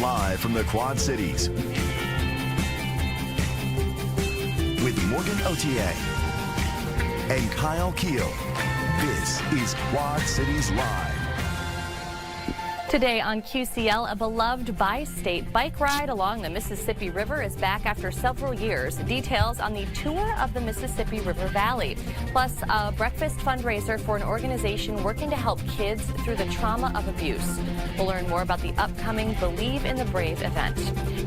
live from the Quad Cities with Morgan Otier and Kyle Keel. This is Quad Cities Live. Today on QCL, a beloved bi-state bike ride along the Mississippi River is back after several years. Details on the tour of the Mississippi River Valley, plus a breakfast fundraiser for an organization working to help kids through the trauma of abuse. We'll learn more about the upcoming Believe in the Brave event.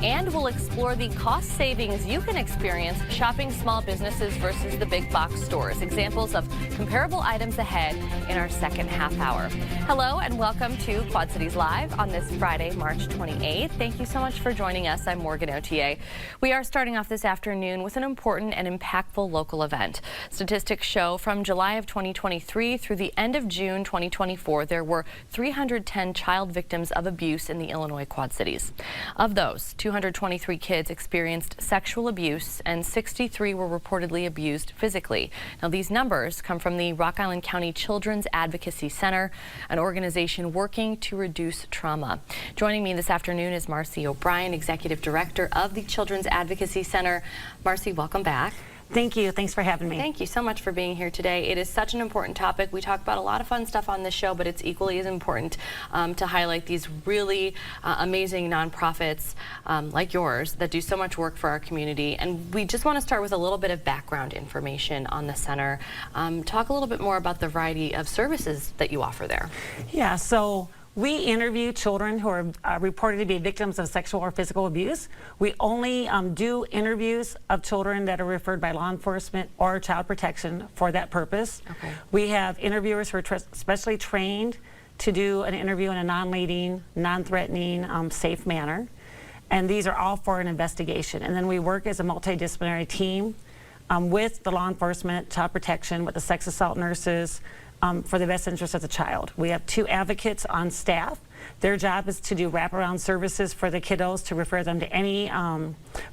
And we'll explore the cost savings you can experience shopping small businesses versus the big box stores. Examples of comparable items ahead in our second half hour. Hello and welcome to Quad Cities Live on this Friday, March 28th. Thank you so much for joining us. I'm Morgan Otier. We are starting off this afternoon with an important and impactful local event. Statistics show from July of 2023 through the end of June 2024, there were 310 child victims of abuse in the Illinois Quad Cities. Of those, 223 kids experienced sexual abuse and 63 were reportedly abused physically. Now, these numbers come from the Rock Island County Children's Advocacy Center, an organization working to reduce trauma. Joining me this afternoon is Marcy O'Brien, Executive Director of the Children's Advocacy Center. Marcy, welcome back. Thank you. Thanks for having me. Thank you so much for being here today. It is such an important topic. We talk about a lot of fun stuff on this show, but it's equally as important to highlight these really amazing nonprofits like yours that do so much work for our community. And we just want to start with a little bit of background information on the center. Talk a little bit more about the variety of services that you offer there. Yeah, so we interview children who are reported to be victims of sexual or physical abuse. We only do interviews of children that are referred by law enforcement or child protection for that purpose. Okay. We have interviewers who are specially trained to do an interview in a non-leading, non-threatening, safe manner. And these are all for an investigation. And then we work as a multidisciplinary team with the law enforcement, child protection, with the sex assault nurses, for the best interest of the child. We have 2 advocates on staff. Their job is to do wraparound services for the kiddos, to refer them to any,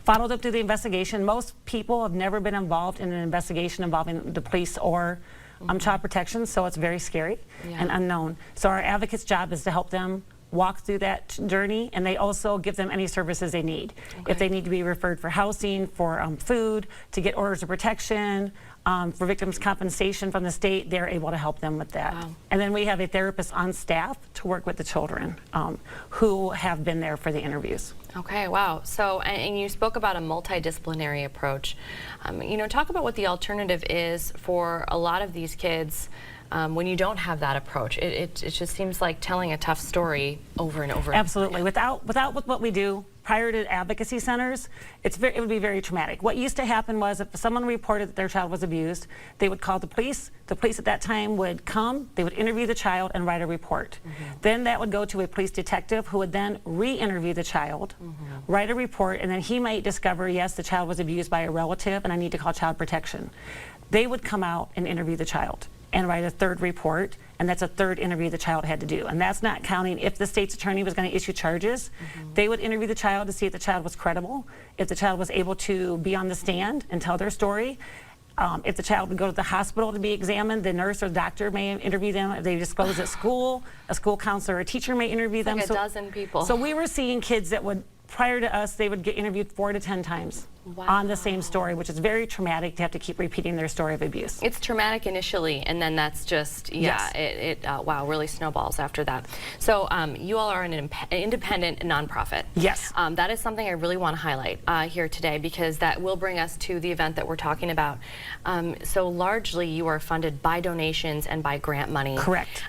follow them through the investigation. Most people have never been involved in an investigation involving the police or child protection, so it's very scary and unknown. So our advocates' job is to help them walk through that journey, and they also give them any services they need. Okay. If they need to be referred for housing, for food, to get orders of protection, for victims' compensation from the state, they're able to help them with that. Wow. And then we have a therapist on staff to work with the children who have been there for the interviews. Okay, wow. So, and you spoke about a multidisciplinary approach. You know, talk about what the alternative is for a lot of these kids when you don't have that approach. It just seems like telling a tough story over and over. Absolutely. Without what we do prior to advocacy centers, it would be very traumatic. What used to happen was if someone reported that their child was abused, they would call the police. The police at that time would come, they would interview the child and write a report. Then that would go to a police detective who would then re-interview the child, write a report, and then he might discover, yes, the child was abused by a relative and I need to call child protection. They would come out and interview the child and write a 3rd report, and that's a 3rd interview the child had to do. And that's not counting if the state's attorney was going to issue charges. They would interview the child to see if the child was credible, if the child was able to be on the stand and tell their story. If the child would go to the hospital to be examined, the nurse or the doctor may interview them. If they disclose at school, a school counselor or a teacher may interview them. Like a dozen people. So we were seeing kids that would, prior to us, they would get interviewed 4 to 10 times. Wow. On the same story, which is very traumatic to have to keep repeating their story of abuse. It's traumatic initially, and then that's just, wow, really snowballs after that. So you all are an independent nonprofit. Yes. That is something I really want to highlight here today, because that will bring us to the event that we're talking about. So largely you are funded by donations and by grant money. Correct.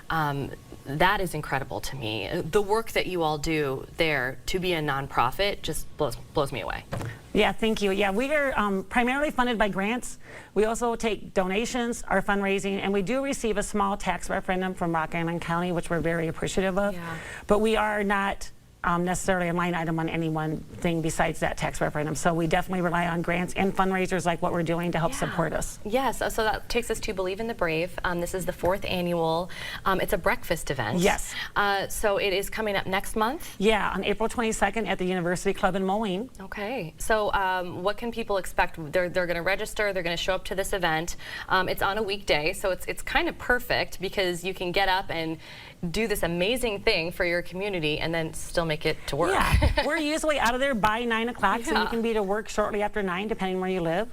That is incredible to me. The work that you all do there to be a nonprofit just blows me away. Yeah, thank you. Yeah, we are primarily funded by grants. We also take donations, our fundraising, and we do receive a small tax referendum from Rock Island County, which we're very appreciative of. Yeah. But we are not necessarily a line item on any one thing besides that tax referendum. So we definitely rely on grants and fundraisers like what we're doing to help support us. Yes, so that takes us to Believe in the Brave. This is the 4th annual. It's a breakfast event. Yes. So it is coming up next month? Yeah, on April 22nd at the University Club in Moline. Okay, so what can people expect? They're going to register, they're going to show up to this event. It's on a weekday, so it's kind of perfect because you can get up and do this amazing thing for your community and then still make make it to work. Yeah, we're usually out of there by 9 o'clock, so you can be to work shortly after 9, depending where you live.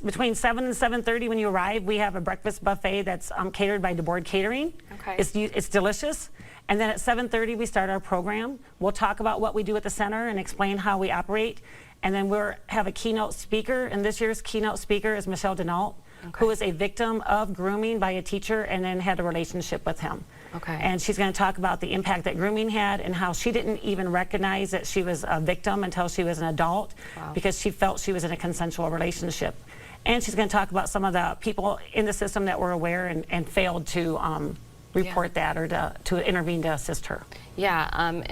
Between 7 and 7:30 when you arrive, we have a breakfast buffet that's catered by DeBoard Catering. Okay. It's delicious. And then at 7:30 we start our program. We'll talk about what we do at the center and explain how we operate. And then we'll have a keynote speaker, and this year's keynote speaker is Michelle Denault, who is a victim of grooming by a teacher and then had a relationship with him. Okay. And she's going to talk about the impact that grooming had and how she didn't even recognize that she was a victim until she was an adult. Wow. Because she felt she was in a consensual relationship. And she's going to talk about some of the people in the system that were aware and failed to report that or to intervene to assist her. Yeah,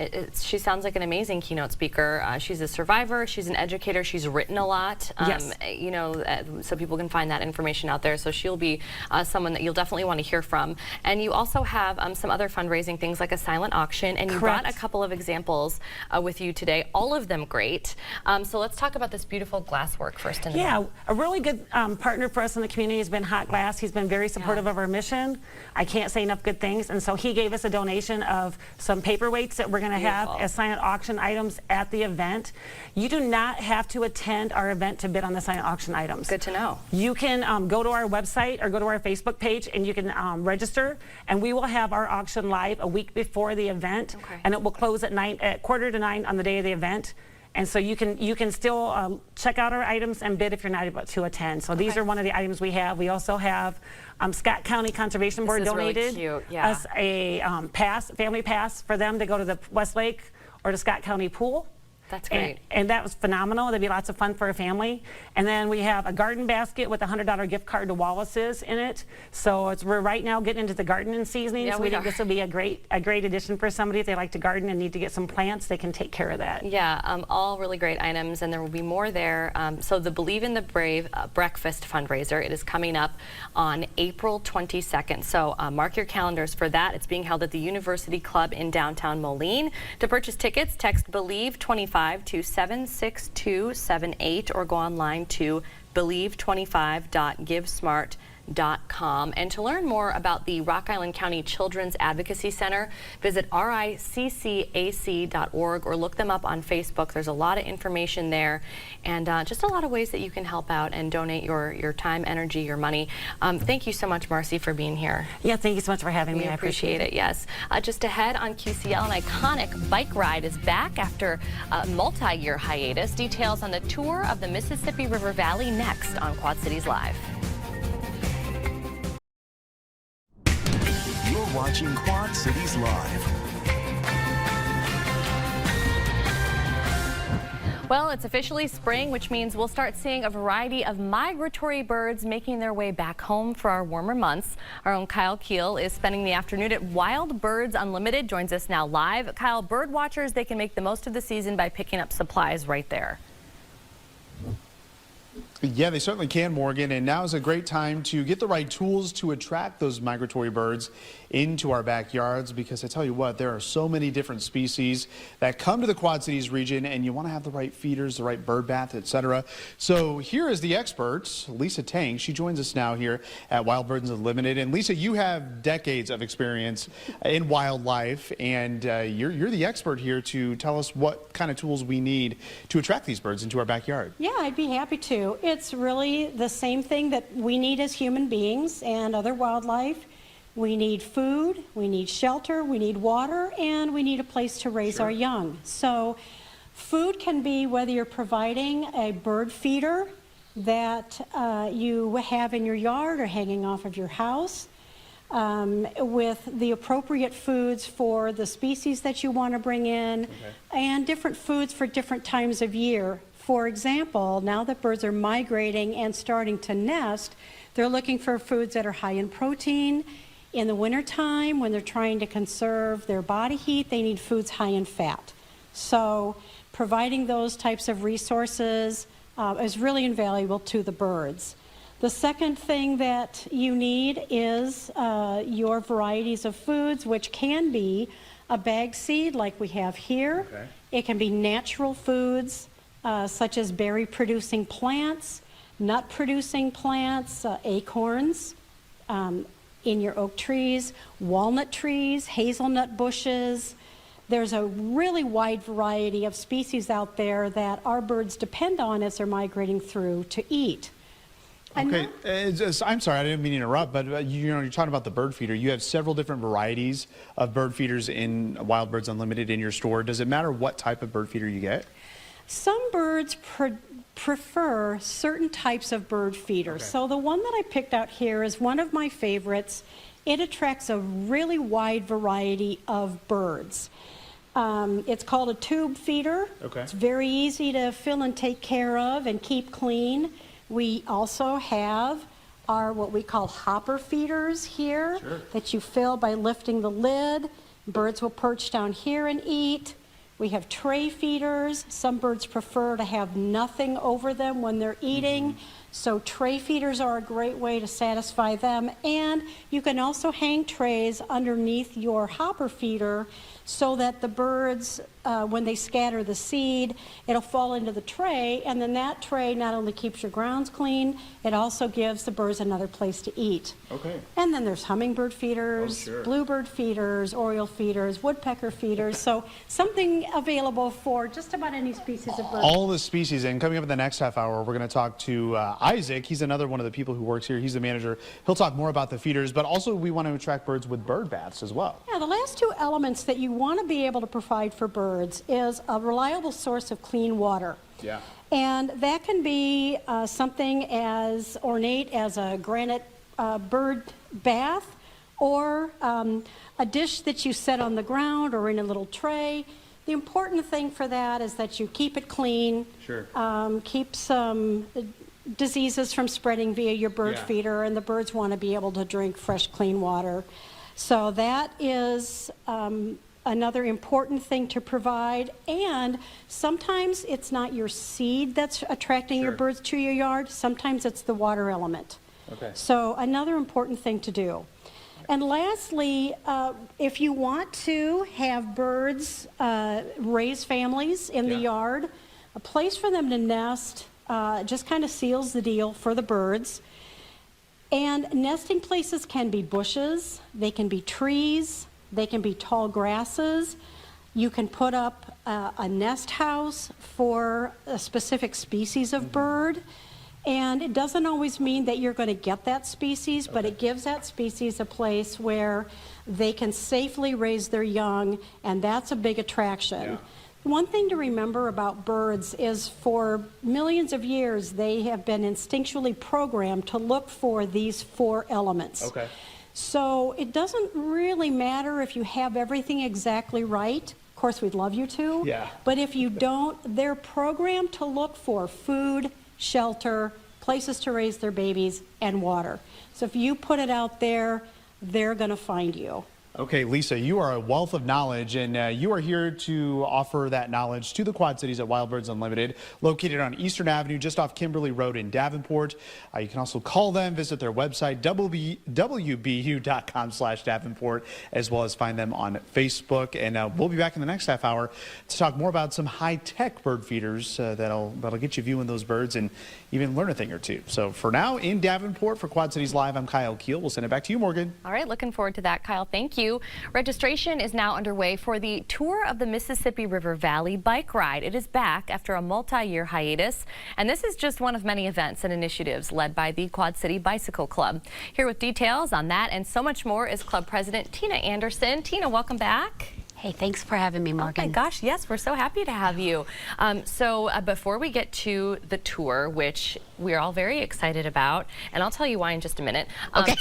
she sounds like an amazing keynote speaker. She's a survivor, she's an educator, she's written a lot, Yes. you know, so people can find that information out there. So she'll be someone that you'll definitely want to hear from. And you also have some other fundraising things like a silent auction, and you brought a couple of examples with you today, all of them great. So let's talk about this beautiful glasswork first. Yeah, a really good partner for us in the community has been Hot Glass. He's been very supportive of our mission. I can't say enough good things. And so he gave us a donation of some paperweights that we're going to have as silent auction items at the event. You do not have to attend our event to bid on the silent auction items. Good to know. You can go to our website or go to our Facebook page and you can register, and we will have our auction live a week before the event, and it will close at 8:45 on the day of the event. And so you can still check out our items and bid if you're not able to attend. So these are one of the items we have. We also have Scott County Conservation Board donated us a family pass for them to go to the Westlake or the Scott County pool. That's great. And that was phenomenal. That'd be lots of fun for a family. And then we have a garden basket with a $100 gift card to Wallace's in it. So we're right now getting into the gardening season. So we think this will be a great addition for somebody if they like to garden and need to get some plants. They can take care of that. Yeah, all really great items, and there will be more there. So the Believe in the Brave breakfast fundraiser, it is coming up on April 22nd. So mark your calendars for that. It's being held at the University Club in downtown Moline. To purchase tickets, text Believe 25 to 76278 or go online to believe25.givesmart.com. And to learn more about the Rock Island County Children's Advocacy Center, visit riccac.org or look them up on Facebook. There's a lot of information there, and just a lot of ways that you can help out and donate your time, energy, your money. Thank you so much, Marcy, for being here. Yeah, thank you so much for having me. I appreciate it. Yes. Just ahead on QCL, an iconic bike ride is back after a multi-year hiatus. Details on the tour of the Mississippi River Valley next on Quad Cities Live. You're watching Quad Cities Live. Well, it's officially spring, which means we'll start seeing a variety of migratory birds making their way back home for our warmer months. Our own Kyle Keel is spending the afternoon at Wild Birds Unlimited, joins us now live. Kyle, bird watchers, they can make the most of the season by picking up supplies right there. Yeah, they certainly can, Morgan, and now is a great time to get the right tools to attract those migratory birds into our backyards, because I tell you what, there are so many different species that come to the Quad Cities region, and you want to have the right feeders, the right bird bath, etc. So here is the expert, Lisa Tang. She joins us now here at Wild Birds Unlimited. And Lisa, you have decades of experience in wildlife, and you're the expert here to tell us what kind of tools we need to attract these birds into our backyard. Yeah, I'd be happy to. It's really the same thing that we need as human beings and other wildlife. We need food, we need shelter, we need water, and we need a place to raise our young. So food can be whether you're providing a bird feeder that you have in your yard or hanging off of your house, with the appropriate foods for the species that you want to bring in, and different foods for different times of year. For example, now that birds are migrating and starting to nest, they're looking for foods that are high in protein. In the wintertime, when they're trying to conserve their body heat, they need foods high in fat. So providing those types of resources is really invaluable to the birds. The second thing that you need is your varieties of foods, which can be a bag seed like we have here. It can be natural foods, such as berry-producing plants, nut-producing plants, acorns in your oak trees, walnut trees, hazelnut bushes, there's a really wide variety of species out there that our birds depend on as they're migrating through to eat. Okay, I'm sorry, I didn't mean to interrupt, but you're talking about the bird feeder. You have several different varieties of bird feeders in Wild Birds Unlimited in your store. Does it matter what type of bird feeder you get? Some birds prefer certain types of bird feeders. Okay. So the one that I picked out here is one of my favorites. It attracts a really wide variety of birds. It's called a tube feeder. Okay. It's very easy to fill and take care of and keep clean. We also have our what we call hopper feeders here that you fill by lifting the lid. Birds will perch down here and eat. We have tray feeders. Some birds prefer to have nothing over them when they're eating. So tray feeders are a great way to satisfy them. And you can also hang trays underneath your hopper feeder so that the birds, when they scatter the seed, it'll fall into the tray, and then that tray not only keeps your grounds clean, it also gives the birds another place to eat. Okay. And then there's hummingbird feeders, bluebird feeders, oriole feeders, woodpecker feeders, so something available for just about any species of bird. All the species, and coming up in the next half hour, we're going to talk to Isaac. He's another one of the people who works here. He's the manager. He'll talk more about the feeders, but also we want to attract birds with bird baths as well. Yeah, the last two elements that you want to be able to provide for birds is a reliable source of clean water. Yeah. And that can be something as ornate as a granite bird bath, or a dish that you set on the ground or in a little tray. The important thing for that is that you keep it clean, keep some diseases from spreading via your bird feeder, and the birds want to be able to drink fresh, clean water. So that is another important thing to provide. And sometimes it's not your seed that's attracting your birds to your yard. Sometimes it's the water element. Okay. So another important thing to do. And lastly, if you want to have birds raise families in the yard, a place for them to nest just kind of seals the deal for the birds. And nesting places can be bushes, they can be trees, they can be tall grasses. You can put up a nest house for a specific species of bird. And it doesn't always mean that you're going to get that species, but it gives that species a place where they can safely raise their young, and that's a big attraction. One thing to remember about birds is for millions of years, they have been instinctually programmed to look for these four elements. Okay. So it doesn't really matter if you have everything exactly right. Of course, we'd love you to. Yeah. But if you don't, they're programmed to look for food, shelter, places to raise their babies, and water. So if you put it out there, they're going to find you. Okay, Lisa, you are a wealth of knowledge, and you are here to offer that knowledge to the Quad Cities at Wild Birds Unlimited, located on Eastern Avenue, just off Kimberly Road in Davenport. You can also call them, visit their website, wbu.com/Davenport, as well as find them on Facebook. And we'll be back in the next half hour to talk more about some high-tech bird feeders that'll get you viewing those birds and even learn a thing or two. So for now, in Davenport for Quad Cities Live, I'm Kyle Keel. We'll send it back to you, Morgan. All right, looking forward to that, Kyle. Thank you. Registration is now underway for the Tour of the Mississippi River Valley bike ride. It is back after a multi-year hiatus, and this is just one of many events and initiatives led by the Quad City Bicycle Club. Here with details on that and so much more is Club President Tina Anderson. Tina, welcome back. Hey, thanks for having me, Morgan. Oh my gosh, yes, we're so happy to have you. So before we get to the tour, which we're all very excited about, and I'll tell you why in just a minute. Okay.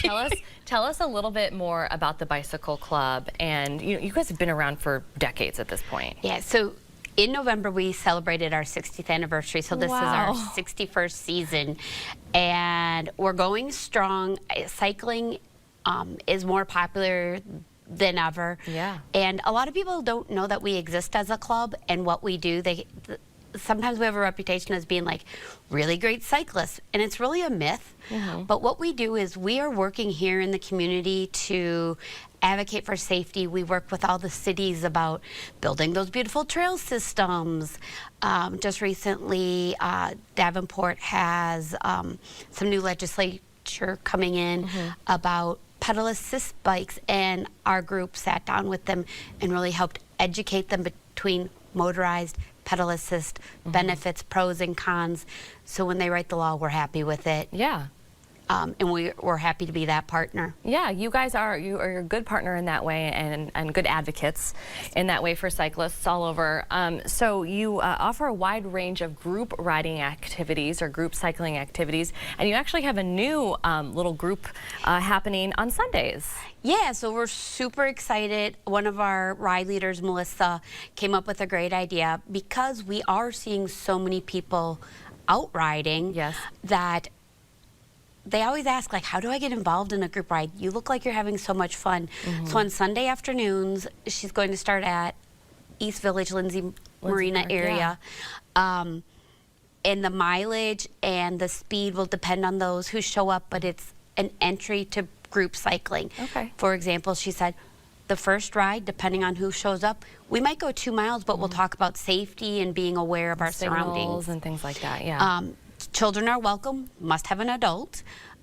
Tell us a little bit more about the Bicycle Club, and you guys have been around for decades at this point. Yeah, so in November we celebrated our 60th anniversary, so this is our 61st season, and we're going strong. Cycling is more popular than ever. Yeah. And a lot of people don't know that we exist as a club and what we do. Sometimes we have a reputation as being like really great cyclists, and it's really a myth. But what we do is we are working here in the community to advocate for safety. We work with all the cities about building those beautiful trail systems. Just recently, Davenport has some new legislature coming in about pedal assist bikes, and our group sat down with them and really helped educate them between motorized, pedal assist, benefits, pros and cons. So when they write the law, we're happy with it. Yeah. And we're happy to be that partner. Yeah, you guys are a good partner in that way, and good advocates in that way for cyclists all over. So you offer a wide range of group riding activities or group cycling activities, and you actually have a new little group happening on Sundays. Yeah, so we're super excited. One of our ride leaders, Melissa, came up with a great idea because we are seeing so many people out riding. Yes. That they always ask, like, how do I get involved in a group ride? You look like you're having so much fun. So on Sunday afternoons, she's going to start at East Village, Lindsay Marina Park, area. And the mileage and the speed will depend on those who show up, but it's an entry to group cycling. Okay. For example, she said, the first ride, depending on who shows up, we might go 2 miles, but we'll talk about safety and being aware of our surroundings. Signals and things like that, yeah. Children are welcome, must have an adult.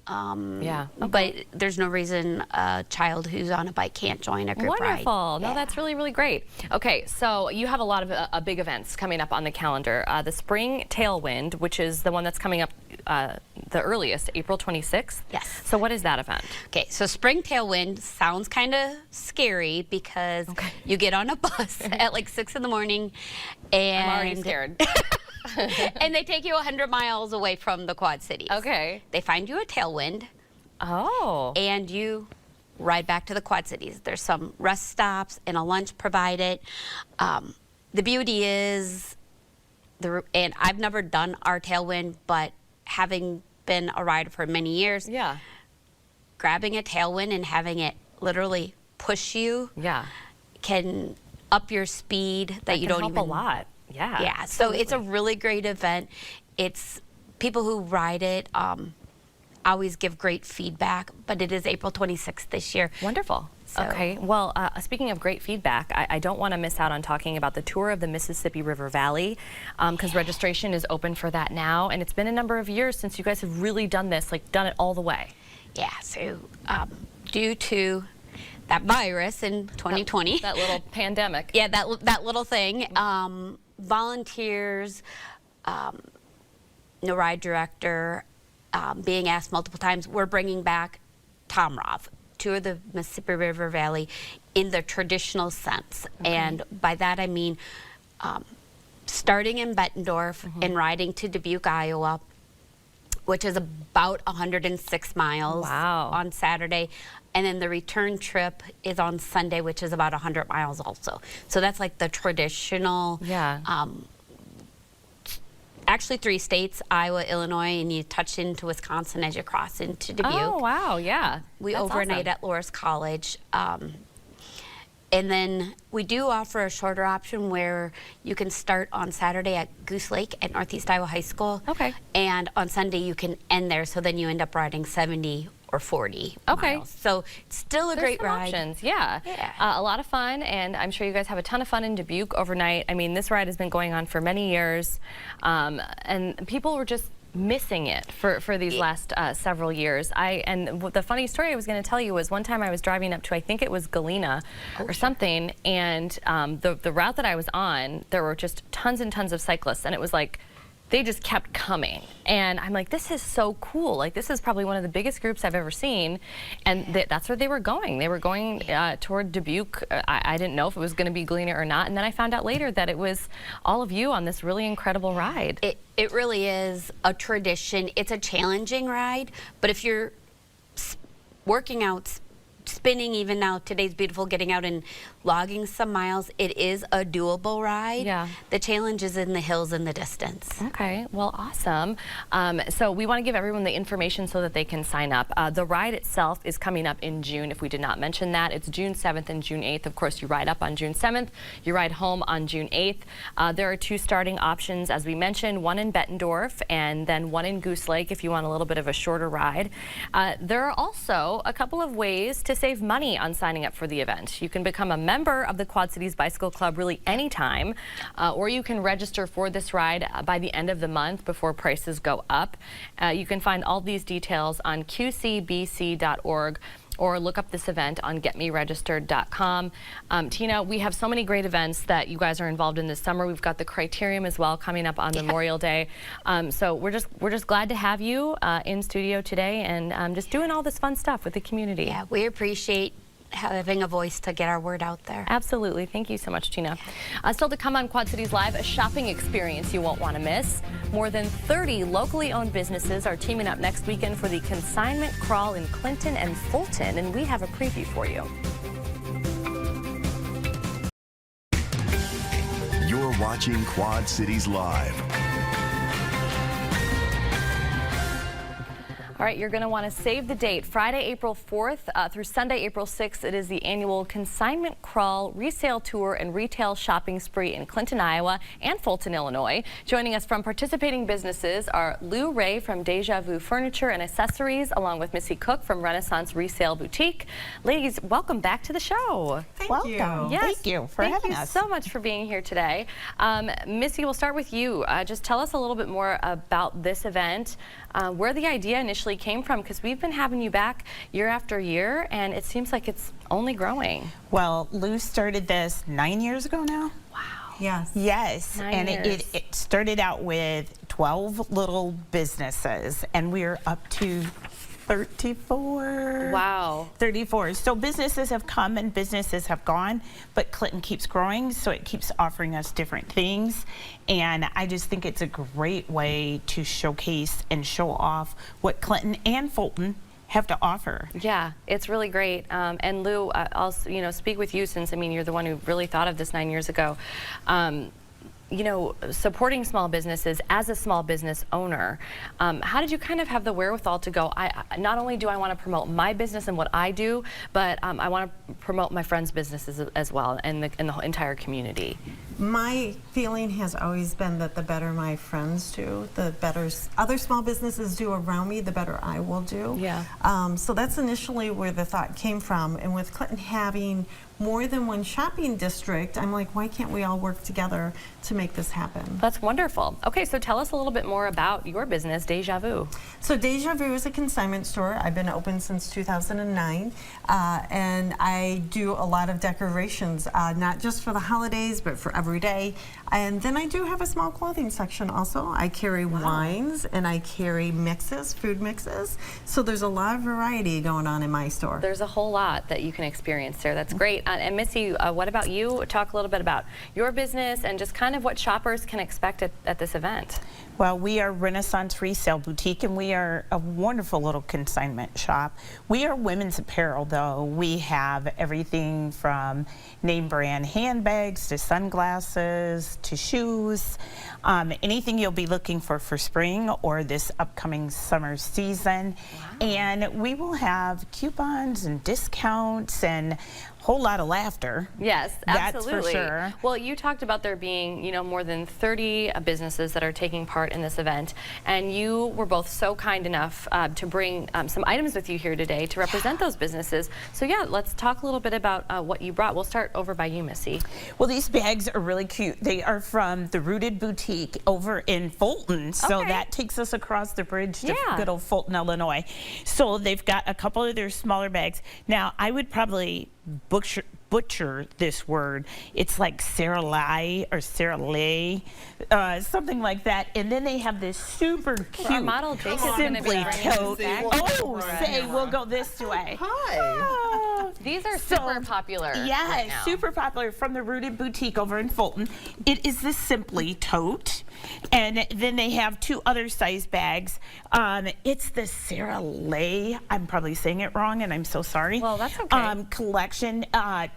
Yeah. But there's no reason a child who's on a bike can't join a group ride. Wonderful. No, Yeah. that's really, really great. Okay, so you have a lot of big events coming up on the calendar. The Spring Tailwind, which is the one that's coming up the earliest, April 26th. Yes. So what is that event? Okay, so Spring Tailwind sounds kind of scary because you get on a bus at like 6 in the morning and I'm already scared. and they take you 100 miles away from the Quad Cities. Okay. They find you a tailwind Oh. and you ride back to the Quad Cities. There's some rest stops and a lunch provided. The beauty is, and I've never done our tailwind, but having been a rider for many years, Yeah. grabbing a tailwind and having it literally push you Yeah. can up your speed that you can don't help even a lot. Yeah. Yeah, so it's a really great event. It's people who ride it always give great feedback, but it is April 26th this year. Wonderful. So- Okay. Well, speaking of great feedback, I don't want to miss out on talking about the tour of the Mississippi River Valley, because registration is open for that now, and it's been a number of years since you guys have really done this, like done it all the way. Yeah, so due to that virus in 2020, That little pandemic. yeah, that little thing, volunteers, the ride director, being asked multiple times, we're bringing back Tomrov, tour of the Mississippi River Valley in the traditional sense. And by that I mean starting in Bettendorf and riding to Dubuque, Iowa, which is about 106 miles Wow. on Saturday. And then the return trip is on Sunday, which is about 100 miles also. So that's like the traditional, Yeah. actually 3 states, Iowa, Illinois, and you touch into Wisconsin as you cross into Dubuque. Oh, wow. Yeah. We That's overnight awesome. at Loras College. And then we do offer a shorter option where you can start on Saturday at Goose Lake at Northeast Iowa High School. Okay. And on Sunday you can end there, so then you end up riding 70 or 40 Okay. miles. So it's still a There's great some ride. options, yeah. Yeah. A lot of fun, and I'm sure you guys have a ton of fun in Dubuque overnight. I mean, this ride has been going on for many years, and people were just missing it for these last several years. The funny story I was going to tell you was one time I was driving up to, I think it was Galena or something, and the route that I was on, there were just tons and tons of cyclists, and it was like, they just kept coming. And I'm like, this is so cool. Like, this is probably one of the biggest groups I've ever seen. And that's where they were going. They were going toward Dubuque. I didn't know if it was going to be Galena or not. And then I found out later that it was all of you on this really incredible ride. It really is a tradition. It's a challenging ride, but if you're working out, spinning, even now, today's beautiful, getting out and logging some miles, it is a doable ride. Yeah. The challenge is in the hills and the distance. Okay, well, awesome. So we want to give everyone the information so that they can sign up. The ride itself is coming up in June, if we did not mention that. It's June 7th and June 8th. Of course, you ride up on June 7th, you ride home on June 8th. There are 2 starting options, as we mentioned, one in Bettendorf and then one in Goose Lake if you want a little bit of a shorter ride. There are also a couple of ways to save money on signing up for the event. You can become a member of the Quad Cities Bicycle Club really anytime, or you can register for this ride by the end of the month before prices go up. You can find all these details on qcbc.org. or look up this event on getmeregistered.com. Tina, we have so many great events that you guys are involved in this summer. We've got the Criterium as well coming up on Memorial Day. So we're just glad to have you in studio today and just doing all this fun stuff with the community. Yeah, we appreciate having a voice to get our word out there. Absolutely. Thank you so much, Tina. Still to come on Quad Cities Live, a shopping experience you won't want to miss. More than 30 locally owned businesses are teaming up next weekend for the consignment crawl in Clinton and Fulton, and we have a preview for you. You're watching Quad Cities Live. All right, you're going to want to save the date. Friday, April 4th through Sunday, April 6th. It is the annual Consignment Crawl Resale Tour and Retail Shopping Spree in Clinton, Iowa and Fulton, Illinois. Joining us from participating businesses are Lou Ray from Deja Vu Furniture and Accessories, along with Missy Cook from Renaissance Resale Boutique. Ladies, welcome back to the show. Welcome. Yes. Thank you for having us. Thank you so much for being here today. Missy, we'll start with you. Just tell us a little bit more about this event, where the idea initially came from, because we've been having you back year after year, and it seems like it's only growing. Well, Lou started this 9 years ago now. Wow. Yes. Yes, 9 and years. it started out with 12 little businesses, and we're up to 34. Wow. 34. So businesses have come and businesses have gone, but Clinton keeps growing, so it keeps offering us different things. And I just think it's a great way to showcase and show off what Clinton and Fulton have to offer. Yeah, it's really great. And Lou, I'll speak with you, since you're the one who really thought of this 9 years ago. Supporting small businesses as a small business owner, how did you kind of have the wherewithal to go, not only do I want to promote my business and what I do, but I want to promote my friends' businesses as well, and the entire community? My feeling has always been that the better my friends do, the better other small businesses do around me, the better I will do. Yeah. So that's initially where the thought came from. And with Clinton having more than one shopping district, I'm like, why can't we all work together to make this happen? That's wonderful. Okay, so tell us a little bit more about your business, Deja Vu. So Deja Vu is a consignment store. I've been open since 2009, and I do a lot of decorations, not just for the holidays, but for every day. And then I do have a small clothing section also. I carry wines and I carry mixes, food mixes. So there's a lot of variety going on in my store. There's a whole lot that you can experience there. That's great. And Missy, what about you? Talk a little bit about your business and just kind of what shoppers can expect at this event. Well, we are Renaissance Resale Boutique, and we are a wonderful little consignment shop. We are women's apparel, though. We have everything from name brand handbags to sunglasses to shoes, anything you'll be looking for spring or this upcoming summer season. Wow. And we will have coupons and discounts and a whole lot of laughter. Yes, absolutely. That's for sure. Well, you talked about there being, more than 30 businesses that are taking part in this event, and you were both so kind enough to bring some items with you here today to represent those businesses. So yeah, let's talk a little bit about what you brought. We'll start over by you, Missy. Well, these bags are really cute. They are from the Rooted Boutique over in Fulton, so Okay. that takes us across the bridge to Yeah. good old Fulton, Illinois. So they've got a couple of their smaller bags. Now, I would probably butcher this word. It's like Sarah-Lai or Sarah-Lay, something like that. And then they have this super cute Our model Jake is going to be Simply bringing Tote. this back. Oh, say, we'll go this way. Hi. Oh. These are So, super popular. Yeah, right now. super popular from the Rooted Boutique over in Fulton. It is the Simply Tote. And then they have two other size bags. It's the Sarah-Lay, I'm probably saying it wrong and I'm so sorry. Well, that's okay. Collection,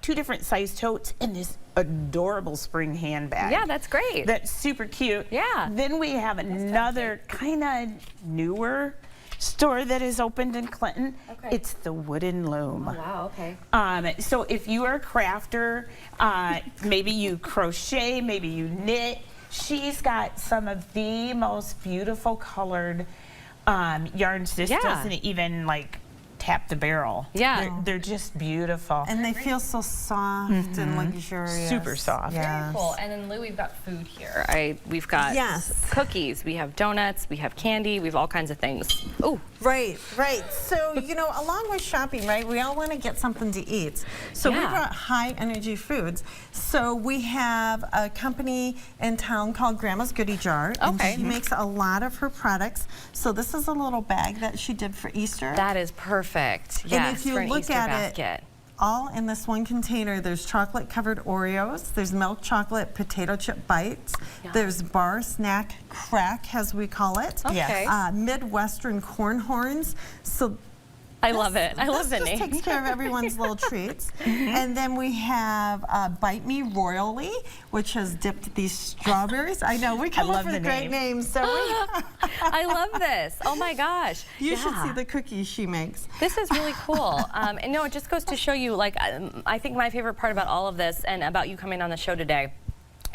two different size totes and this adorable spring handbag. Yeah, that's great. That's super cute. Yeah. Then we have another kind of newer store that is opened in Clinton. Okay. It's the Wooden Loom. Wow, okay. So if you are a crafter, maybe you crochet, maybe you knit, she's got some of the most beautiful colored yarns. This Yeah. doesn't even tap the barrel. Yeah. They're just beautiful. And they feel so soft and luxurious. Super soft. Yes. Cool. And then Lou, we've got food here. We've got Yes. cookies, we have donuts, we have candy, we have all kinds of things. Oh, Right, right. So, you know, along with shopping, right, we all want to get something to eat. So we Yeah. brought high energy foods. So we have a company in town called Grandma's Goodie Jar. Okay. And she makes a lot of her products. So this is a little bag that she did for Easter. that is perfect. Yes, and if you for an look Easter at basket. it, all in this one container, there's chocolate covered Oreos, there's milk chocolate potato chip bites, there's bar snack crack, as we call it. Okay. Midwestern corn horns. So I love it. I love the this just name. takes care of everyone's little treats. And then we have Bite Me Royally, which has dipped these strawberries. I know, we come up love with the great name. names. So I love this. Oh my gosh. you should see the cookies she makes. This is really cool. And no, it just goes to show you, like, I think my favorite part about all of this and about you coming on the show today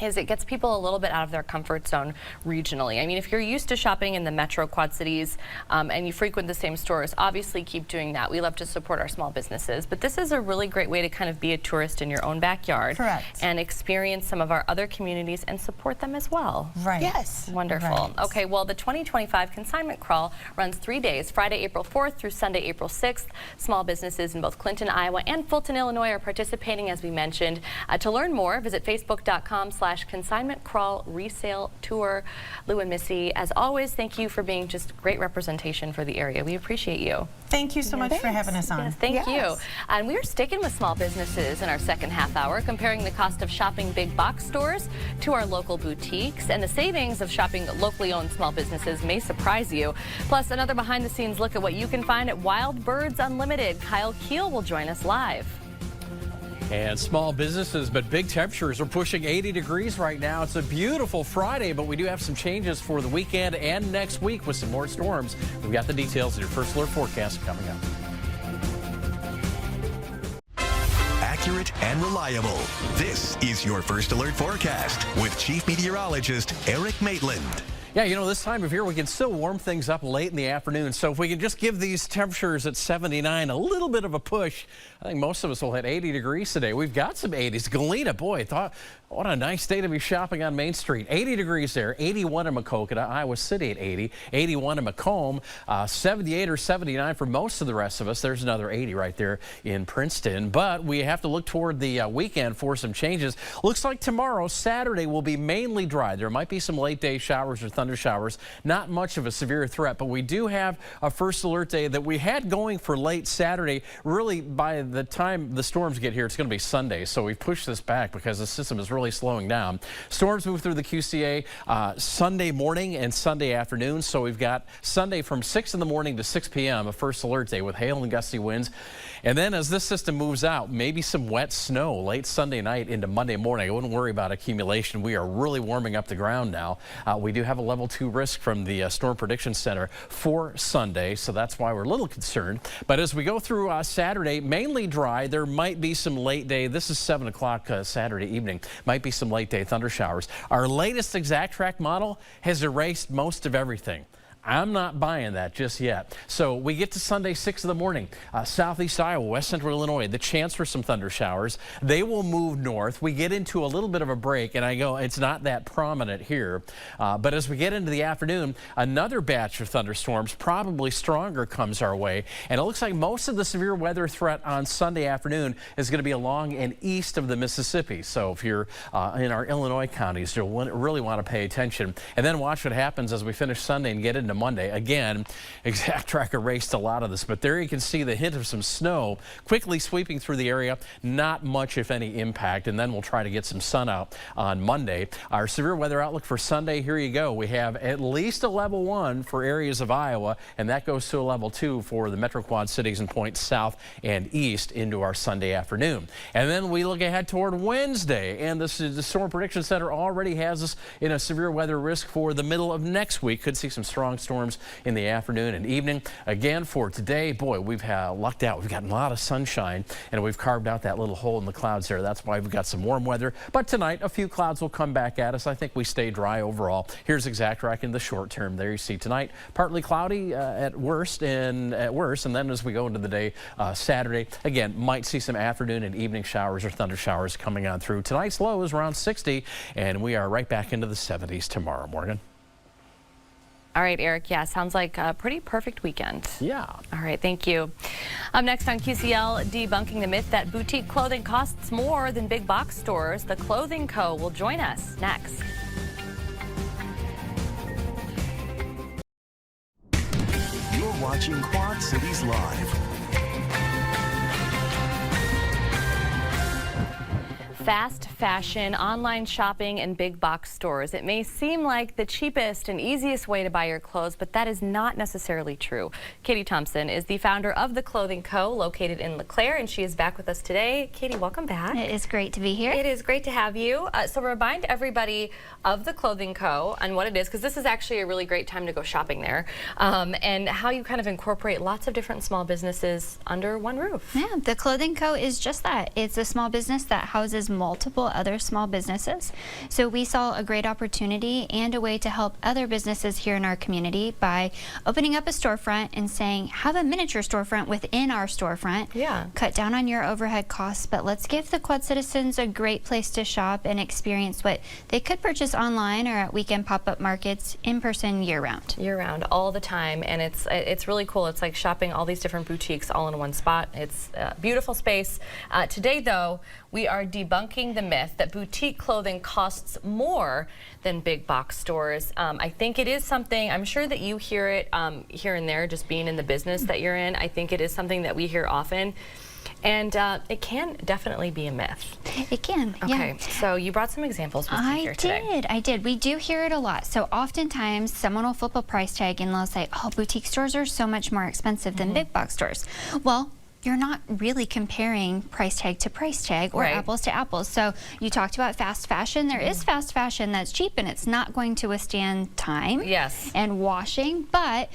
is it gets people a little bit out of their comfort zone regionally. I mean, if you're used to shopping in the metro quad cities and you frequent the same stores, obviously keep doing that. We love to support our small businesses, but this is a really great way to kind of be a tourist in your own backyard. Correct. And experience some of our other communities and support them as well. Right. Yes. Wonderful. Right. Okay, well, the 2025 consignment crawl runs 3 days, Friday, April 4th through Sunday, April 6th. Small businesses in both Clinton, Iowa and Fulton, Illinois are participating, as we mentioned. To learn more, visit facebook.com/consignment crawl resale tour. Lou and Missy, as always, thank you for being just great representation for the area. We appreciate you. Thank you so much for having us on. Yes, thank you. And we're sticking with small businesses in our second half hour, comparing the cost of shopping big box stores to our local boutiques. And the savings of shopping locally owned small businesses may surprise you. Plus, another behind the scenes look at what you can find at Wild Birds Unlimited. Kyle Keel will join us live. And small businesses, but big temperatures are pushing 80 degrees right now. It's a beautiful Friday, but we do have some changes for the weekend and next week with some more storms. We've got the details in your First Alert forecast coming up. Accurate and reliable. This is your First Alert forecast with Chief Meteorologist Eric Maitland. Yeah, you know, this time of year we can still warm things up late in the afternoon. So if we can just give these temperatures at 79 a little bit of a push, I think most of us will hit 80 degrees today. We've got some 80s. Galena, boy, what a nice day to be shopping on Main Street. 80 degrees there, 81 in Maquoketa, Iowa City at 80, 81 in Macomb, 78 or 79 for most of the rest of us. There's another 80 right there in Princeton. But we have to look toward the weekend for some changes. Looks like tomorrow, Saturday, will be mainly dry. There might be some late day showers or thunder showers. Not much of a severe threat, but we do have a First Alert day that we had going for late Saturday. Really, by the time the storms get here, it's going to be Sunday. So we've pushed this back because the system is really slowing down. Storms move through the QCA Sunday morning and Sunday afternoon. So we've got Sunday from 6 in the morning to 6 p.m. a First Alert day with hail and gusty winds. And then as this system moves out, maybe some wet snow late Sunday night into Monday morning. I wouldn't worry about accumulation. We are really warming up the ground now. We do have a level 2 risk from the Storm Prediction Center for Sunday, so that's why we're a little concerned. But as we go through Saturday, mainly dry. There might be some late day. This is 7 o'clock Saturday evening. Might be some late day thunder showers. Our latest Exactrack model has erased most of everything. I'm not buying that just yet. So we get to Sunday, 6 in the morning, southeast Iowa, west central Illinois, the chance for some thunder showers. They will move north. We get into a little bit of a break, and I go, it's not that prominent here. But as we get into the afternoon, another batch of thunderstorms, probably stronger, comes our way. And it looks like most of the severe weather threat on Sunday afternoon is going to be along and east of the Mississippi. So if you're in our Illinois counties, you'll really want to pay attention. And then watch what happens as we finish Sunday and get into Monday. Again, Exactrack erased a lot of this, but there you can see the hint of some snow quickly sweeping through the area. Not much, if any, impact, and then we'll try to get some sun out on Monday. Our severe weather outlook for Sunday, here you go. We have at least a level 1 for areas of Iowa, and that goes to a level 2 for the Metro Quad cities and points south and east into our Sunday afternoon. And then we look ahead toward Wednesday, and the Storm Prediction Center already has us in a severe weather risk for the middle of next week. Could see some strong storms in the afternoon and evening. Again, for today, boy, we've lucked out. We've gotten a lot of sunshine, and we've carved out that little hole in the clouds there. That's why we've got some warm weather. But tonight, a few clouds will come back at us. I think we stay dry overall. Here's Exactrack in the short term. There you see tonight, partly cloudy at worst, and then as we go into the day, Saturday, again, might see some afternoon and evening showers or thunder showers coming on through. Tonight's low is around 60, and we are right back into the 70s tomorrow. Morgan. All right, Eric. Yeah, sounds like a pretty perfect weekend. Yeah. All right, thank you. Up next on QCL, debunking the myth that boutique clothing costs more than big box stores. The Clothing Co. will join us next. You're watching Quad Cities Live. Fast fashion, online shopping, and big box stores. It may seem like the cheapest and easiest way to buy your clothes, but that is not necessarily true. Katie Thompson is the founder of The Clothing Co., located in LeClaire, and she is back with us today. Katie, welcome back. It is great to be here. It is great to have you. So remind everybody of The Clothing Co. and what it is, because this is actually a really great time to go shopping there, and how you kind of incorporate lots of different small businesses under one roof. Yeah, The Clothing Co. is just that. It's a small business that houses multiple other small businesses. So we saw a great opportunity and a way to help other businesses here in our community by opening up a storefront and saying, have a miniature storefront within our storefront. Yeah. Cut down on your overhead costs, but let's give the Quad citizens a great place to shop and experience what they could purchase online or at weekend pop-up markets in person year-round. Year-round, all the time, and it's really cool. It's like shopping all these different boutiques all in one spot. It's a beautiful space. Today, though, we are debunking the myth that boutique clothing costs more than big box stores. I think it is something, I'm sure that you hear it here and there, just being in the business that you're in. I think it is something that we hear often. And it can definitely be a myth. It can, Okay, yeah. so you brought some examples with you here today. I did. We do hear it a lot. So oftentimes someone will flip a price tag and they'll say, oh, boutique stores are so much more expensive than big box stores. Well, you're not really comparing price tag to price tag or apples to apples. So you talked about fast fashion. There is fast fashion that's cheap and it's not going to withstand time and washing, but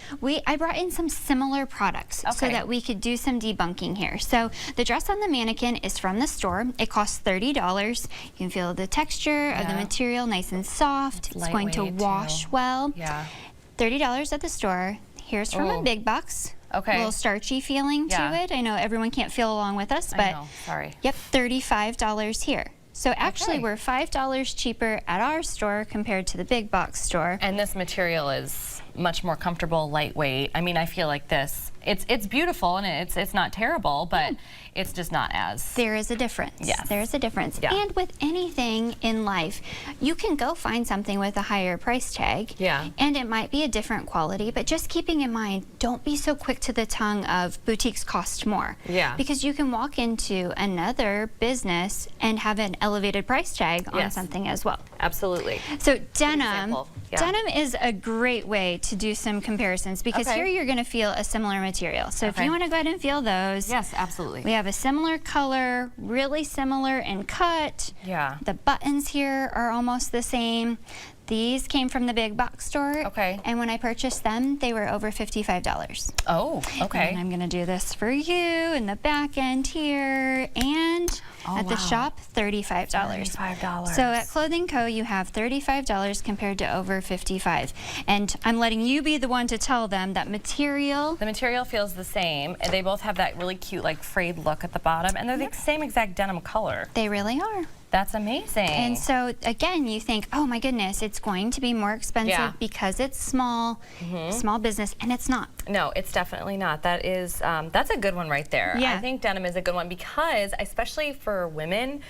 I brought in some similar products so that we could do some debunking here. So the dress on the mannequin is from the store. It costs $30. You can feel the texture of the material, nice and soft. It's going to wash well. $30 at the store. Here's from a big box. A little starchy feeling to it. I know everyone can't feel along with us, but yep, $35 here. So actually we're $5 cheaper at our store compared to the big box store. And this material is much more comfortable, lightweight. I mean, I feel like this, it's beautiful and it's not terrible, but it's just not as. There is a difference. Yes. There is a difference. And with anything in life, you can go find something with a higher price tag. And it might be a different quality, but just keeping in mind, don't be so quick to the tongue of boutiques cost more. Because you can walk into another business and have an elevated price tag on something as well. Absolutely. So denim is a great way to do some comparisons because here you're going to feel a similar material. So if you want to go ahead and feel those. Yes, absolutely. We have a similar color, really similar in cut. The buttons here are almost the same. These came from the big box store. And when I purchased them, they were over $55. Oh, okay. And I'm going to do this for you in the back end here. And at the shop, $35. $35. So at Clothing Co., you have $35 compared to over $55. And I'm letting you be the one to tell them that material. The material feels the same. They both have that really cute, like, frayed look at the bottom. And they're the same exact denim color. They really are. That's amazing. And so, again, you think, oh my goodness, it's going to be more expensive because it's small, small business, and it's not. No, it's definitely not. That is, that's a good one right there. I think denim is a good one because, especially for women,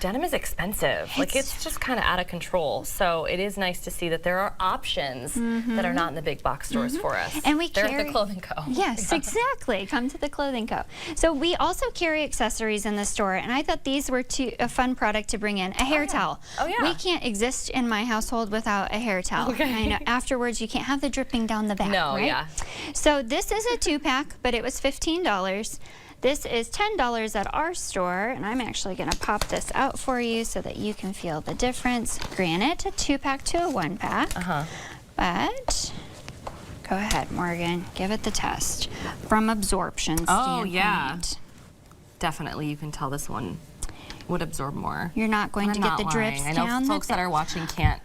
denim is expensive. Like, it's just kind of out of control. So it is nice to see that there are options that are not in the big box stores for us. And we They're carry at the Clothing Co. Yes, exactly. Come to the Clothing Co. So we also carry accessories in the store, and I thought these were a fun product to bring in. A hair towel. We can't exist in my household without a hair towel. I know afterwards you can't have the dripping down the back, right? So this is a 2-pack, but it was $15. This is $10 at our store, and I'm actually going to pop this out for you so that you can feel the difference. Granted, a 2-pack to a 1-pack, but Go ahead, Morgan. Give it the test. From absorption standpoint. Oh, yeah. Definitely, you can tell this one would absorb more. You're not going to get the drips I down. know folks that are watching can't,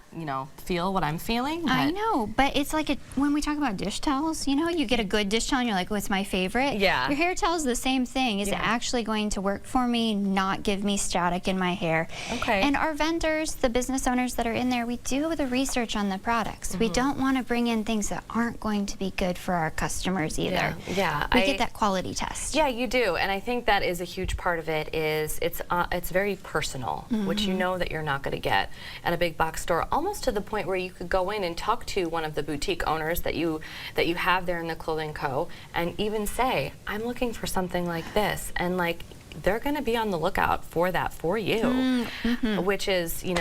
feel what I'm feeling. I know, but it's like when we talk about dish towels, you get a good dish towel and you're like, oh, it's my favorite. Yeah. Your hair towel is the same thing. Is it actually going to work for me, not give me static in my hair? Okay. And our vendors, the business owners that are in there, we do the research on the products. We don't want to bring in things that aren't going to be good for our customers either. Yeah. We get that quality test. Yeah, you do, and I think that is a huge part of it. Is it's very personal, which you know that you're not going to get at a big box store. Almost to the point where you could go in and talk to one of the boutique owners that you have there in the Clothing Co. and even say, I'm looking for something like this, and they're going to be on the lookout for that for you, which is, you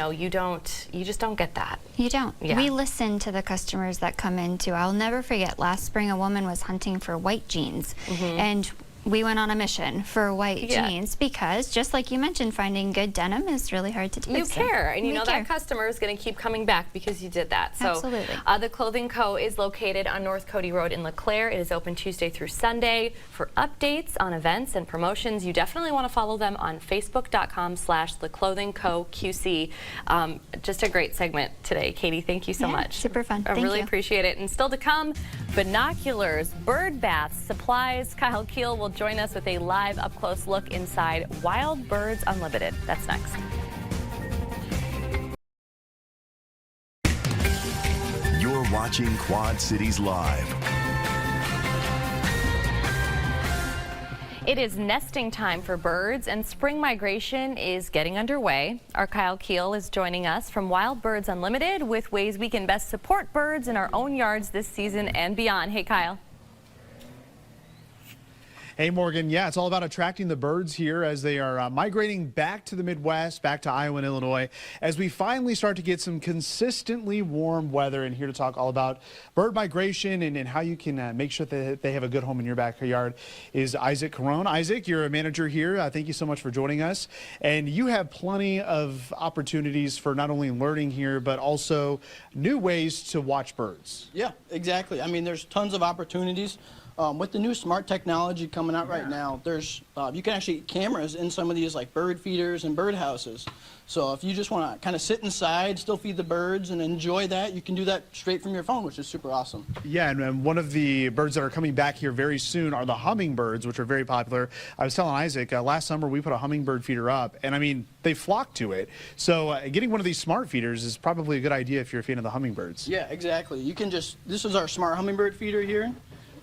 just don't get that. You don't. Yeah. We listen to the customers that come in too. I'll never forget, last spring a woman was hunting for white jeans, and we went on a mission for white jeans because, just like you mentioned, finding good denim is really hard to do. You care, and care. that customer is going to keep coming back because you did that. So, absolutely. The Clothing Co. is located on North Cody Road in LeClaire. It is open Tuesday through Sunday. For updates on events and promotions, you definitely want to follow them on Facebook.com/theclothingcoqc. Just a great segment today, Katie. Thank you so much. Super fun. I Thank really you. appreciate it. And still to come, binoculars, bird baths, supplies. Kyle Keel will join us with a live up-close look inside Wild Birds Unlimited. That's next. You're watching Quad Cities Live. It is nesting time for birds, and spring migration is getting underway. Our Kyle Keel is joining us from Wild Birds Unlimited with ways we can best support birds in our own yards this season and beyond. Hey, Kyle. Hey, Morgan. Yeah, it's all about attracting the birds here as they are migrating back to the Midwest, back to Iowa and Illinois, as we finally start to get some consistently warm weather. And here to talk all about bird migration and how you can make sure that they have a good home in your backyard is Isaac Carone. Isaac, you're a manager here. Thank you so much for joining us. And you have plenty of opportunities for not only learning here, but also new ways to watch birds. Yeah, exactly. I mean, there's tons of opportunities. With the new smart technology coming out right now, there's you can actually get cameras in some of these like bird feeders and bird houses. So if you just want to kind of sit inside, still feed the birds and enjoy that, you can do that straight from your phone, which is super awesome. Yeah, and one of the birds that are coming back here very soon are the hummingbirds, which are very popular. I was telling Isaac, last summer we put a hummingbird feeder up, and I mean, they flocked to it. So getting one of these smart feeders is probably a good idea if you're a fan of the hummingbirds. Yeah, exactly. You can just, this is our smart hummingbird feeder here.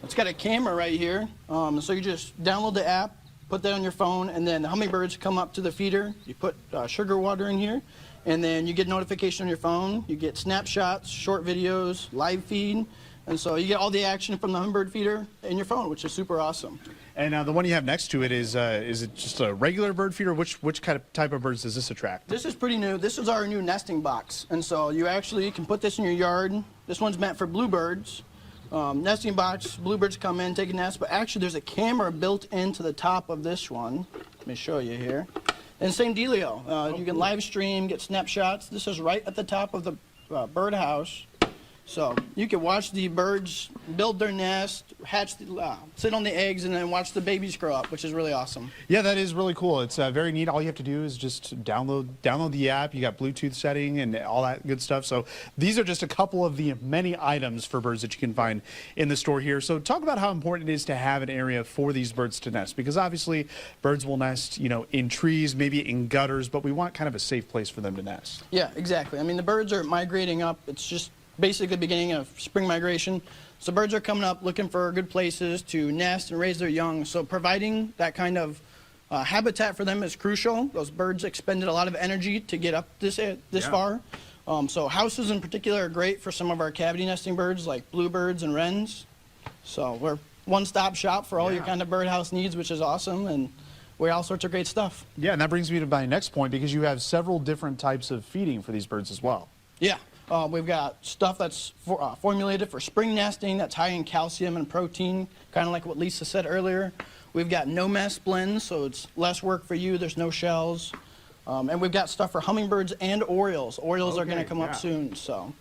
It's got a camera right here, so you just download the app, put that on your phone, and then the hummingbirds come up to the feeder. You put sugar water in here, and then you get notification on your phone. You get snapshots, short videos, live feed, and so you get all the action from the hummingbird feeder in your phone, which is super awesome. And the one you have next to it is it just a regular bird feeder? Which kind of type of birds does this attract? This is pretty new. This is our new nesting box, and so you actually can put this in your yard. This one's meant for bluebirds. Nesting box, bluebirds come in, take a nest, but actually there's a camera built into the top of this one. Let me show you here. And same dealio. You can live stream, get snapshots. This is right at the top of the bird house. So you can watch the birds build their nest, hatch, sit on the eggs, and then watch the babies grow up, which is really awesome. Yeah, that is really cool. It's very neat. All you have to do is just download the app. You got Bluetooth setting and all that good stuff. So these are just a couple of the many items for birds that you can find in the store here. So talk about how important it is to have an area for these birds to nest, because obviously birds will nest, in trees, maybe in gutters, but we want kind of a safe place for them to nest. Yeah, exactly. I mean, the birds are migrating up. It's just basically the beginning of spring migration. So birds are coming up looking for good places to nest and raise their young. So providing that kind of habitat for them is crucial. Those birds expended a lot of energy to get up this far. So houses in particular are great for some of our cavity nesting birds like bluebirds and wrens. So we're one-stop shop for all your kind of birdhouse needs, which is awesome. And we have all sorts of great stuff. Yeah, and that brings me to my next point, because you have several different types of feeding for these birds as well. Yeah. We've got stuff that's formulated for spring nesting that's high in calcium and protein, kind of like what Lisa said earlier. We've got no mess blends, so it's less work for you. There's no shells. And we've got stuff for hummingbirds and orioles. Orioles are going to come up soon. So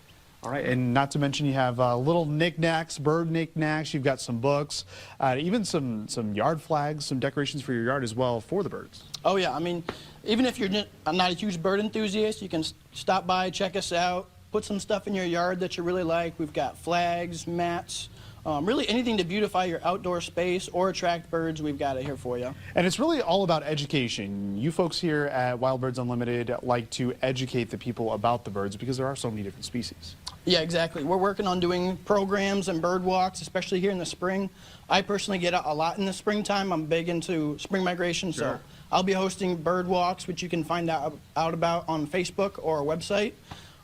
All right, and not to mention you have little knickknacks, bird knickknacks. You've got some books, even some yard flags, some decorations for your yard as well for the birds. Oh yeah, I mean, even if you're not a huge bird enthusiast, you can stop by, check us out, put some stuff in your yard that you really like. We've got flags, mats, really anything to beautify your outdoor space or attract birds, we've got it here for you. And it's really all about education. You folks here at Wild Birds Unlimited like to educate the people about the birds because there are so many different species. Yeah, exactly. We're working on doing programs and bird walks, especially here in the spring. I personally get out a lot in the springtime. I'm big into spring migration, so I'll be hosting bird walks, which you can find out about on Facebook or our website.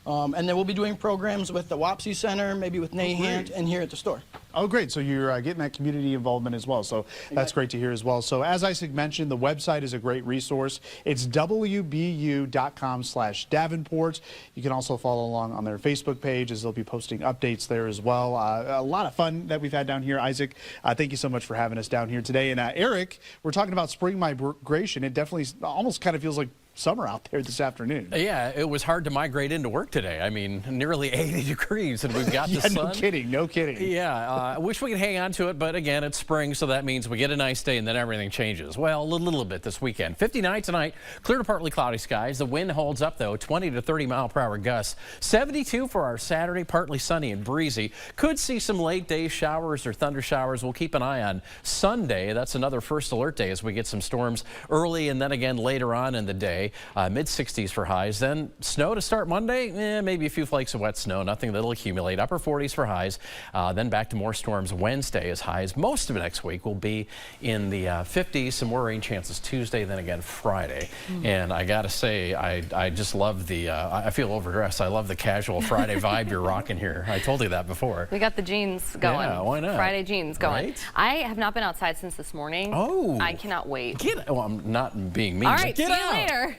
And then we'll be doing programs with the Wapsie Center, maybe with Nahant, and here at the store. Oh, great. So you're getting that community involvement as well. So that's great to hear as well. So as Isaac mentioned, the website is a great resource. It's wbu.com/Davenport. You can also follow along on their Facebook page as they'll be posting updates there as well. A lot of fun that we've had down here. Isaac, thank you so much for having us down here today. And Eric, we're talking about spring migration. It definitely almost kind of feels like summer out there this afternoon. Yeah, it was hard to migrate into work today. I mean, nearly 80 degrees, and we've got the sun. No kidding, no kidding. Yeah, I wish we could hang on to it, but again, it's spring, so that means we get a nice day and then everything changes. Well, a little bit this weekend. 59 tonight, clear to partly cloudy skies. The wind holds up, though, 20 to 30 mile per hour gusts. 72 for our Saturday, partly sunny and breezy. Could see some late day showers or thunder showers. We'll keep an eye on Sunday. That's another first alert day as we get some storms early and then again later on in the day. Mid-60s for highs. Then snow to start Monday. Maybe a few flakes of wet snow. Nothing that'll accumulate. Upper 40s for highs. Then back to more storms Wednesday as highs. Most of next week will be in the 50s. Some more rain chances Tuesday, then again Friday. And I got to say, I just love the, I feel overdressed. I love the casual Friday vibe you're rocking here. I told you that before. We got the jeans going. Yeah, why not? Friday jeans going. Right? I have not been outside since this morning. Oh. I cannot wait. Well, I'm not being mean. All right, get see out. you later.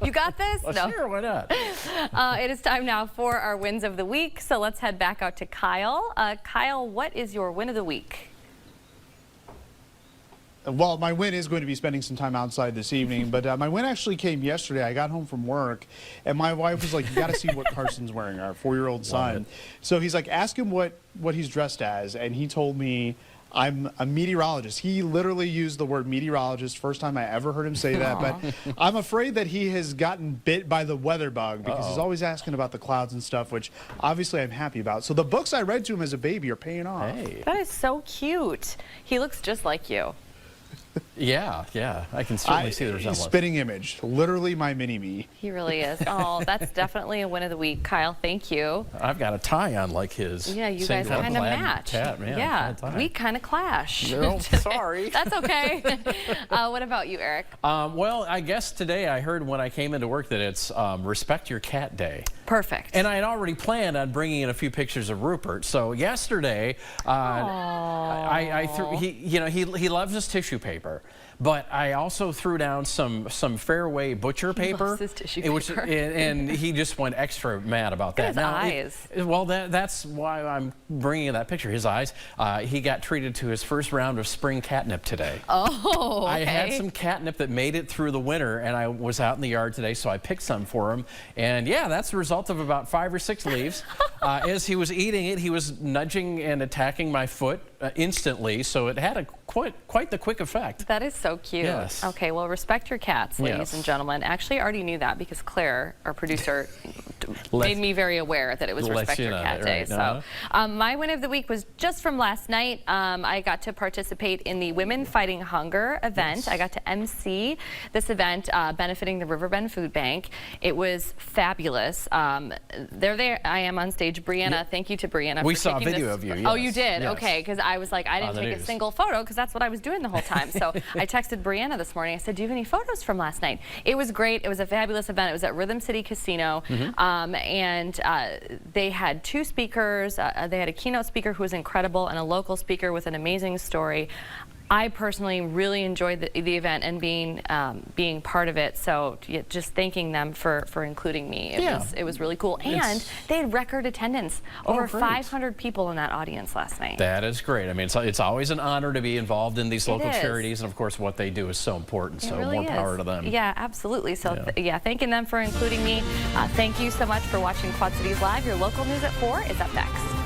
You got this? Well, No. sure, why not? It is time now for our wins of the week. So let's head back out to Kyle. Kyle, what is your win of the week? Well, my win is going to be spending some time outside this evening, but my win actually came yesterday. I got home from work, and my wife was like, you got to see what Carson's wearing, our 4-year-old son. So he's like, ask him what he's dressed as, and he told me, I'm a meteorologist. He literally used the word meteorologist, first time I ever heard him say that, but I'm afraid that he has gotten bit by the weather bug because he's always asking about the clouds and stuff, which obviously I'm happy about. So the books I read to him as a baby are paying off. Hey. That is so cute. He looks just like you. Yeah, I can certainly see the resemblance. Spitting image, literally my mini-me. He really is. Oh, that's definitely a win of the week. Kyle, thank you. I've got a tie on like his. Yeah, you guys kind of match. Yeah, we kind of clash. No, sorry. That's okay. What about you, Eric? Well, I guess today I heard when I came into work that it's Respect Your Cat Day. Perfect. And I had already planned on bringing in a few pictures of Rupert. So yesterday, I threw, he loves his tissue paper. But I also threw down some Fairway butcher paper. He loves his tissue paper. And he just went extra mad about that. Look at his eyes. Well, that's why I'm bringing in that picture. His eyes. He got treated to his first round of spring catnip today. Oh, okay. I had some catnip that made it through the winter, and I was out in the yard today, so I picked some for him. And yeah, that's the result of about 5 or 6 leaves. As he was eating it, he was nudging and attacking my foot instantly, so it had quite the quick effect. That is so cute. Yes. Okay, well, respect your cats, ladies and gentlemen. Actually, I already knew that because Claire, our producer, made me very aware that it was Respect Your Cat Day. So my win of the week was just from last night. I got to participate in the Women Fighting Hunger event. I got to MC this event benefiting the Riverbend Food Bank. It was fabulous. There I am on stage. Brianna, thank you to Brianna. We for saw a taking video this. of you. Yes. Oh, you did? Yes. Okay, because I was like, I didn't take a single photo because that's what I was doing the whole time. So I texted Brianna this morning. I said, do you have any photos from last night? It was great. It was a fabulous event. It was at Rhythm City Casino. And they had 2 speakers. They had a keynote speaker who was incredible and a local speaker with an amazing story. I personally really enjoyed the event and being part of it. So just thanking them for including me. It was really cool. And they had record attendance. Over 500 people in that audience last night. That is great. I mean, it's always an honor to be involved in these local charities, and of course what they do is so important. So really more power to them. Yeah, absolutely. So thanking them for including me. Thank you so much for watching Quad Cities Live. Your local news at 4 is up next.